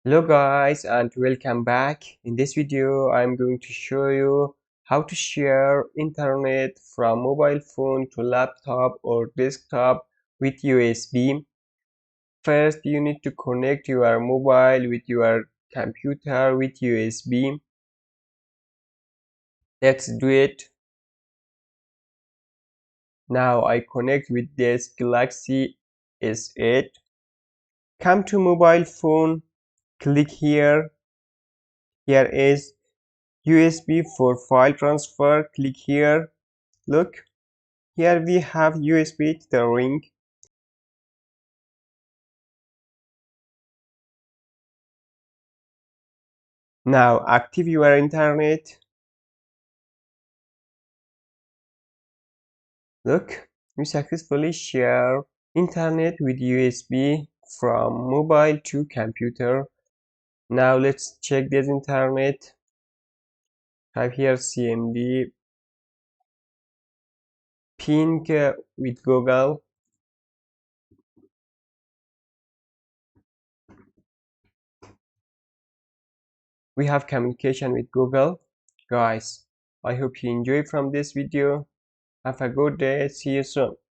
Hello guys and welcome back. In this video I'm going to show you how to share internet from mobile phone to laptop or desktop with USB. First you need to connect your mobile with your computer with USB. Let's do it. Now I connect with this Galaxy S8. Come to mobile phone, click here. Here is USB for file transfer. Click here. Look, here we have USB to the ring. Now active your internet. Look, you successfully share internet with USB from mobile to computer. Now let's check this internet. Type here CMD ping with Google. We have communication with Google. Guys, I hope you enjoy from this video. Have a good day. See you soon.